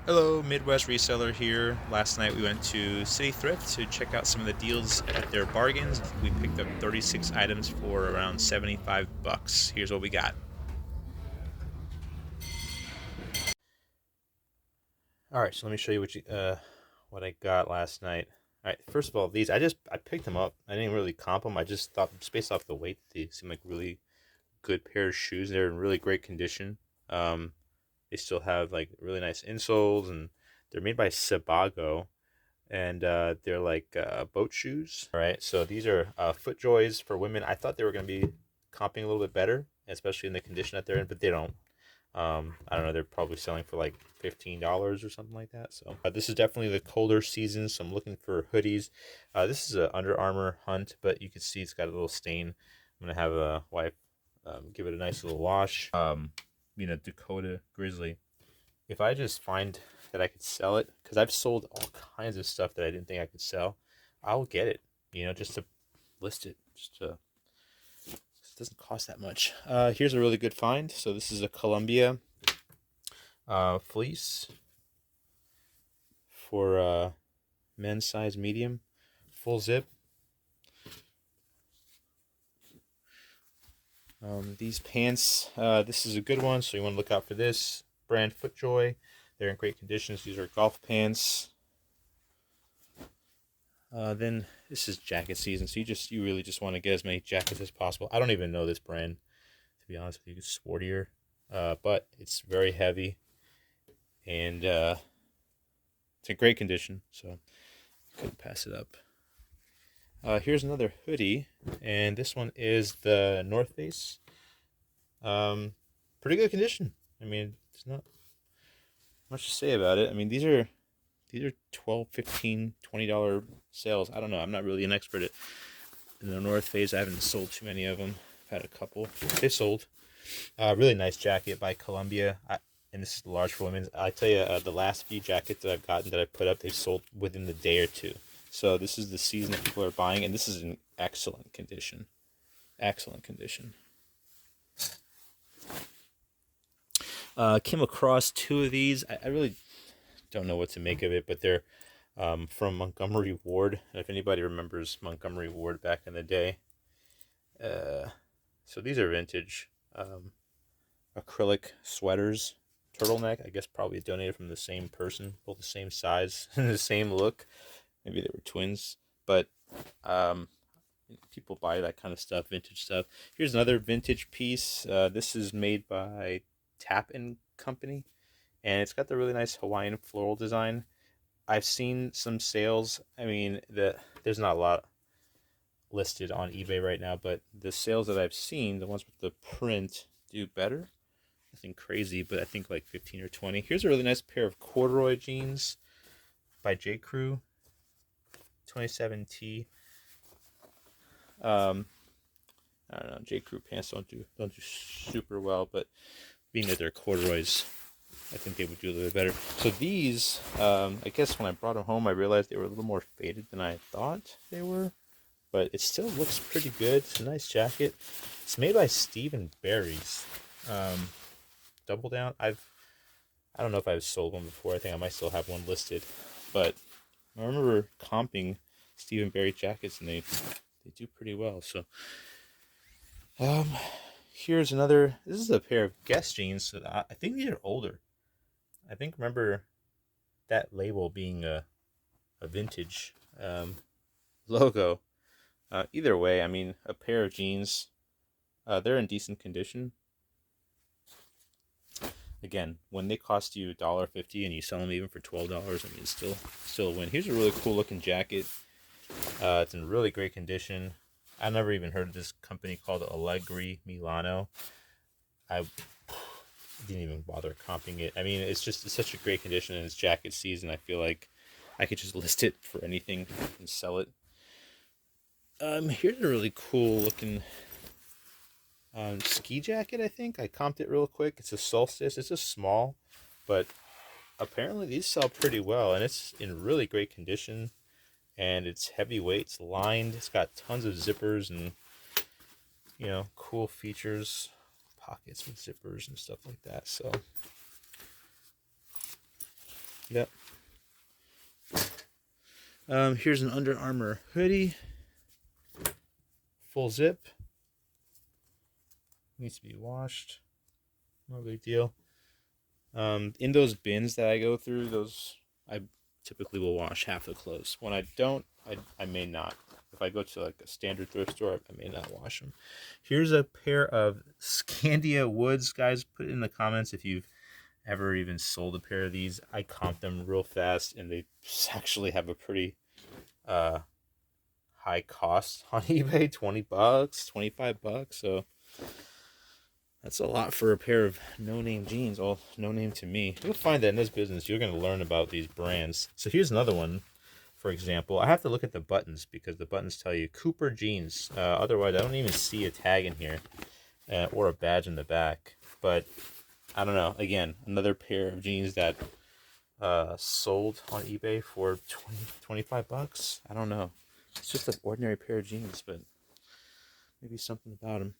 Hello, Midwest Reseller here. Last night we went to City Thrift to check out some of the deals at their bargains. We picked up 36 items for around 75 bucks. Here's what we got. All right, so let me show you what I got last night. All right, first of all, these I picked them up. I didn't really comp them. I just thought just based off the weight, they seem like really good pair of shoes. They're in really great condition. Um, they still have like really nice insoles, and they're made by Sebago, and they're like boat shoes. All right, so these are FootJoys for women. I thought they were going to be comping a little bit better, especially in the condition that they're in, but they don't. I don't know. They're probably selling for like $15 or something like that. So this is definitely the colder season. So I'm looking for hoodies. This is a Under Armour Hunt, but you can see it's got a little stain. I'm gonna have a wife give it a nice little wash. Dakota Grizzly. If I just find that I could sell it, because I've sold all kinds of stuff that I didn't think I could sell, I'll get it. Just to list it. It doesn't cost that much. Here's a really good find. So this is a Columbia fleece for men's size medium, full zip. These pants, this is a good one, so you want to look out for this. Brand FootJoy. They're in great conditions. These are golf pants. Then this is jacket season, so you really just want to get as many jackets as possible. I don't even know this brand, to be honest with you. It's sportier, but it's very heavy, and it's in great condition, so couldn't pass it up. Here's another hoodie, and this one is the North Face. Pretty good condition. I mean, there's not much to say about it. I mean, these are 12, 15, $20 sales. I don't know. I'm not really an expert in the North Face. I haven't sold too many of them. I've had a couple. They sold. Really nice jacket by Columbia. And this is the large for women. I tell you, the last few jackets that I've gotten that I put up, they've sold within the day or two. So this is the season that people are buying, and this is in excellent condition. Excellent condition. Came across two of these. I really don't know what to make of it, but they're from Montgomery Ward. If anybody remembers Montgomery Ward back in the day. So these are vintage acrylic sweaters, turtleneck. I guess probably donated from the same person, both the same size and the same look. Maybe they were twins, but people buy that kind of stuff, vintage stuff. Here's another vintage piece. This is made by Tap and Company, and it's got the really nice Hawaiian floral design. I've seen some sales. I mean, there's not a lot listed on eBay right now, but the sales that I've seen, the ones with the print, do better. Nothing crazy, but I think like 15 or 20. Here's a really nice pair of corduroy jeans by J. Crew, 27T. I don't know. J. Crew pants don't do super well, but being that they're corduroys, I think they would do a little bit better. So these, I guess when I brought them home, I realized they were a little more faded than I thought they were, but it still looks pretty good. It's a nice jacket. It's made by Steve & Barry's. Double Down. I don't know if I've sold one before. I think I might still have one listed, but I remember comping Steve & Barry jackets, and they do pretty well. So, here's another. This is a pair of Guess jeans. So I think these are older. I think remember that label being a vintage logo. Either way, I mean, a pair of jeans. They're in decent condition. Again, when they cost you $1.50 and you sell them even for $12, I mean, it's still a win. Here's a really cool looking jacket. It's in really great condition. I never even heard of this company called Allegri Milano. I didn't even bother comping it. I mean, it's such a great condition, and it's jacket season. I feel like I could just list it for anything and sell it. Here's a really cool looking ski jacket. I think I comped it real quick. It's a Solstice. It's a small, but apparently these sell pretty well, and it's in really great condition. And it's heavyweight. It's lined. It's got tons of zippers and cool features, pockets with zippers and stuff like that. So Yep. Here's an Under Armour hoodie. Full zip. Needs to be washed. No big deal. In those bins that I go through, I typically will wash half the clothes. When I don't, I may not. If I go to like a standard thrift store, I may not wash them. Here's a pair of Scandia Woods. Guys, put it in the comments if you've ever even sold a pair of these. I comped them real fast, and they actually have a pretty high cost on eBay. $20, $25. So that's a lot for a pair of no-name jeans. Well, no name to me. You'll find that in this business, you're going to learn about these brands. So here's another one, for example. I have to look at the buttons because the buttons tell you Cooper jeans. Otherwise, I don't even see a tag in here or a badge in the back. But I don't know. Again, another pair of jeans that sold on eBay for $25. I don't know. It's just an ordinary pair of jeans, but maybe something about them.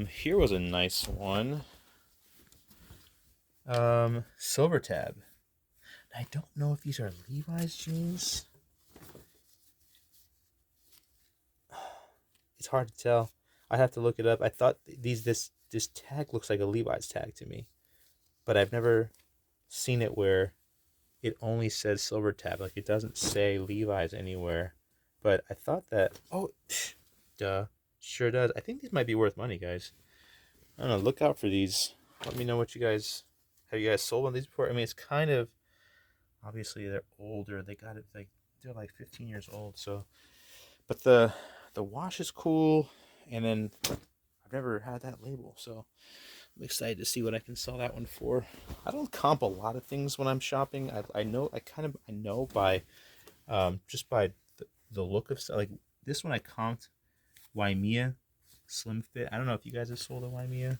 Here was a nice one. Silver tab. I don't know if these are Levi's jeans. It's hard to tell. I have to look it up. I thought this tag looks like a Levi's tag to me, but I've never seen it where it only says silver tab. Like it doesn't say Levi's anywhere. But I thought that. Oh, duh. Sure does. I think these might be worth money, guys. I don't know. Look out for these. Let me know what you guys... Have you guys sold one of these before? I mean, it's kind of... Obviously, they're older. They got it like... They're like 15 years old, so... But the wash is cool. And then... I've never had that label, so... I'm excited to see what I can sell that one for. I don't comp a lot of things when I'm shopping. I know by... just by the look of stuff. Like, this one I comped... Waimea Slim Fit. I don't know if you guys have sold a Waimea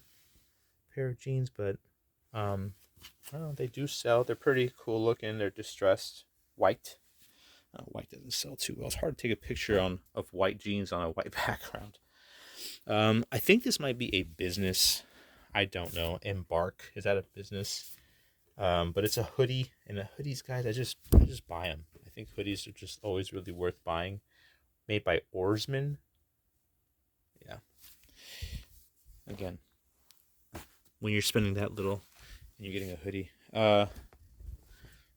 pair of jeans, but I don't know, they do sell. They're pretty cool looking. They're distressed white. White doesn't sell too well. It's hard to take a picture of white jeans on a white background. I think this might be a business. I don't know. Embark, is that a business? But it's a hoodie, and the hoodies, guys, I just buy them. I think hoodies are just always really worth buying. Made by Oarsman. Yeah. Again, when you're spending that little and you're getting a hoodie,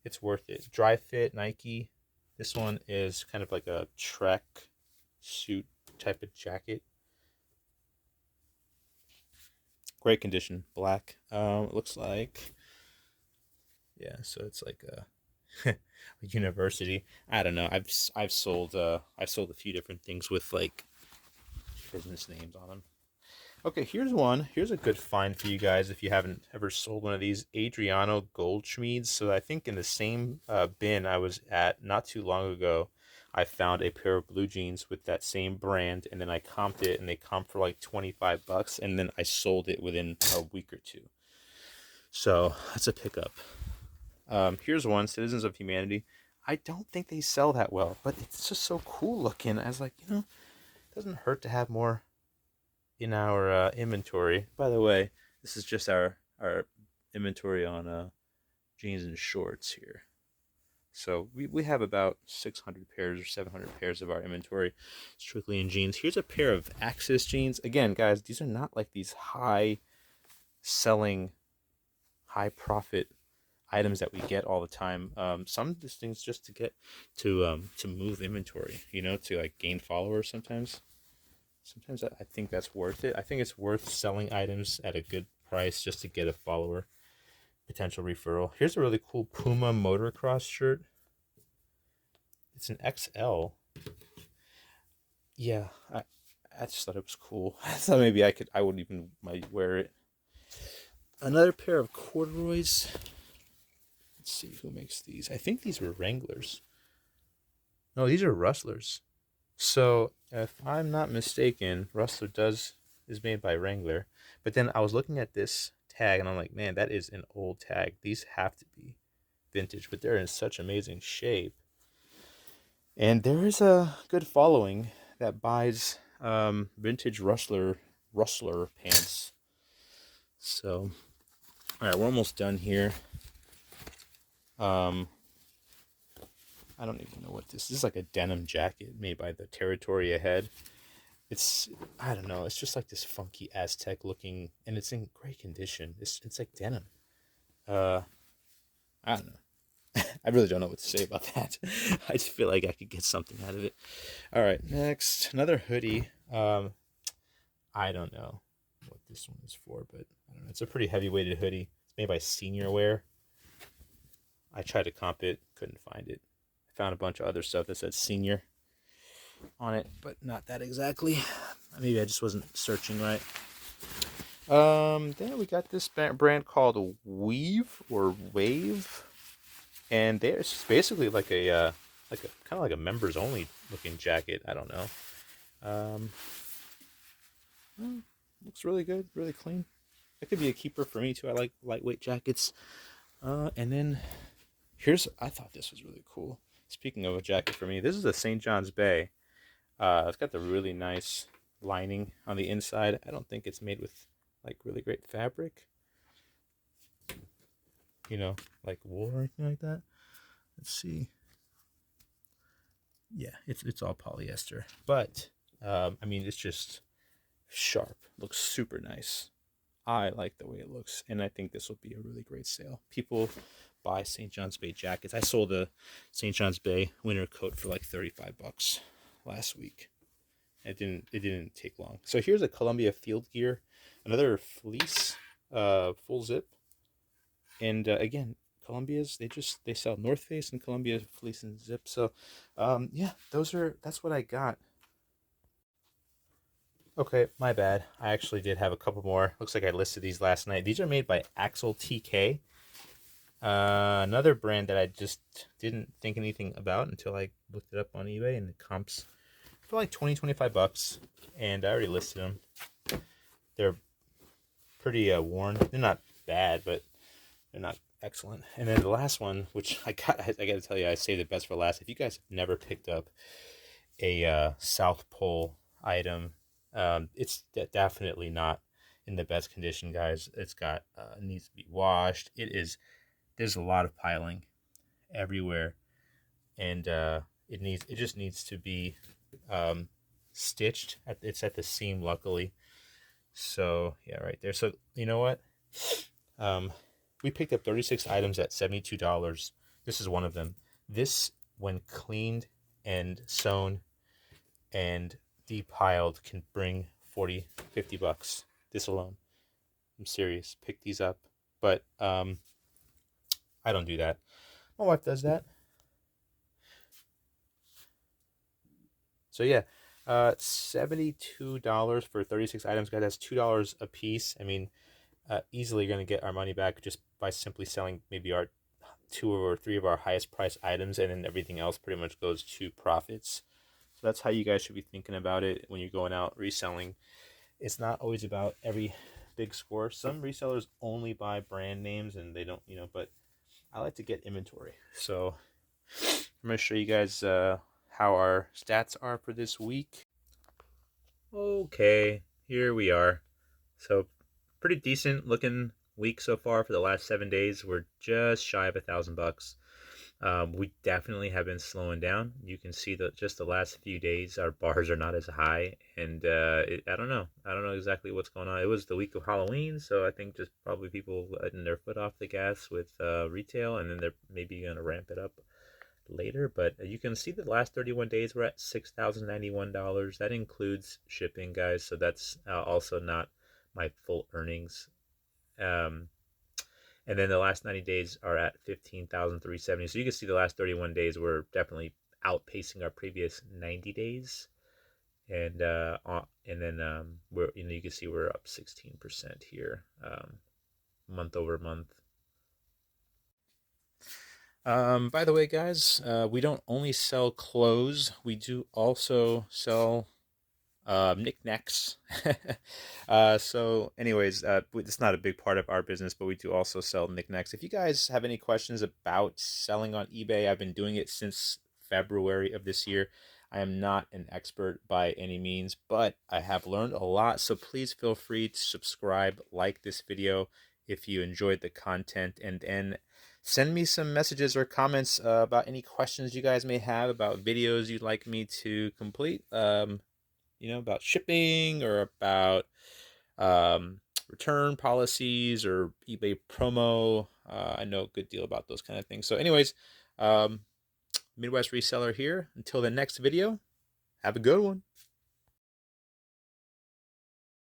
it's worth it. Dry fit, Nike. This one is kind of like a trek suit type of jacket. Great condition, black. It looks like, yeah. So it's like a university. I don't know. I've sold a few different things with like business names on them. Okay, here's one. Here's a good find for you guys if you haven't ever sold one of these. Adriano Goldschmieds. So I think in the same bin I was at not too long ago, I found a pair of blue jeans with that same brand, and then I comped it, and they comped for like $25, and then I sold it within a week or two. So that's a pickup. Here's one, Citizens of Humanity. I don't think they sell that well, but it's just so cool looking. I was like, it doesn't hurt to have more in our inventory. By the way, this is just our inventory on jeans and shorts here. So we have about 600 pairs or 700 pairs of our inventory strictly in jeans. Here's a pair of Axis jeans. Again, guys, these are not like these high selling, high profit items that we get all the time. Some of these things just to get to move inventory, to like gain followers sometimes. Sometimes I think that's worth it. I think it's worth selling items at a good price just to get a follower, potential referral. Here's a really cool Puma motocross shirt. It's an XL. Yeah, I just thought it was cool. I thought maybe I would even might wear it. Another pair of corduroys. Let's see who makes these. I think these were Wranglers. No, these are Rustlers. So if I'm not mistaken, Rustler is made by Wrangler. But then I was looking at this tag and I'm like, man, that is an old tag. These have to be vintage, but they're in such amazing shape. And there is a good following that buys vintage Rustler pants. So, all right, we're almost done here. Um, I don't even know what this is. Like a denim jacket made by the Territory Ahead. It's, I don't know. It's just like this funky Aztec looking, and it's in great condition. It's like denim. Uh, I don't know. I really don't know what to say about that. I just feel like I could get something out of it. All right, next, another hoodie. I don't know what this one is for, but I don't know. It's a pretty heavy-weighted hoodie. It's made by Senior Wear. I tried to comp it, couldn't find it. I found a bunch of other stuff that said Senior on it, but not that exactly. Maybe I just wasn't searching right. Then we got this brand called Weave or Wave, and it's basically like a kind of like a members only looking jacket. I don't know. Um, looks really good, really clean. That could be a keeper for me too. I like lightweight jackets. And then I thought this was really cool. Speaking of a jacket for me, this is a St. John's Bay. It's got the really nice lining on the inside. I don't think it's made with like really great fabric, like wool or anything like that. Let's see. Yeah, it's all polyester, but I mean, it's just sharp. Looks super nice. I like the way it looks, and I think this will be a really great sale. People buy St. John's Bay jackets. I sold a St. John's Bay winter coat for like $35 last week. It didn't take long. So here's a Columbia Field Gear, another fleece, full zip, and again, Columbia's they sell North Face and Columbia fleece and zip. So, yeah, that's what I got. Okay, my bad. I actually did have a couple more. Looks like I listed these last night. These are made by Axel TK. Another brand that I just didn't think anything about until I looked it up on eBay, and the comps for like $25. And I already listed them. They're pretty worn. They're not bad, but they're not excellent. And then the last one, which I got to tell you, I saved the best for last. If you guys have never picked up a South Pole item, it's definitely not in the best condition, guys. It's got needs to be washed. There's a lot of piling everywhere, and it just needs to be stitched. It's at the seam, luckily. So yeah, right there. So you know what? We picked up 36 items at $72. This is one of them. This, when cleaned and sewn and depiled, can bring $40-50. This alone. I'm serious. Pick these up. But I don't do that. My wife does that. So yeah, $72 for 36 items, guys. That's $2 a piece. I mean, easily going to get our money back just by simply selling maybe our 2 or 3 of our highest price items, and then everything else pretty much goes to profits. So that's how you guys should be thinking about it when you're going out reselling. It's not always about every big score. Some resellers only buy brand names, and they don't, but I like to get inventory. So I'm going to show you guys how our stats are for this week. Okay, here we are. So pretty decent looking week so far for the last 7 days. We're just shy of $1,000. We definitely have been slowing down. You can see that just the last few days our bars are not as high, and I don't know exactly what's going on. It was the week of Halloween, so I think just probably people letting their foot off the gas with retail, and then they're maybe going to ramp it up later. But you can see the last 31 days we're at $6,091. That includes shipping, guys, so that's also not my full earnings. And then the last 90 days are at 15,370. So you can see the last 31 days we're definitely outpacing our previous 90 days. And then we're you can see we're up 16% here, month over month. By the way, guys, we don't only sell clothes. We do also sell knickknacks. So anyways, it's not a big part of our business, but we do also sell knickknacks. If you guys have any questions about selling on eBay, I've been doing it since February of this year. I am not an expert by any means, but I have learned a lot. So please feel free to subscribe, like this video if you enjoyed the content, and then send me some messages or comments about any questions you guys may have about videos you'd like me to complete. About shipping or about return policies or eBay promo. I know a good deal about those kind of things. So, anyways, um, Midwest Reseller here. Until the next video, have a good one.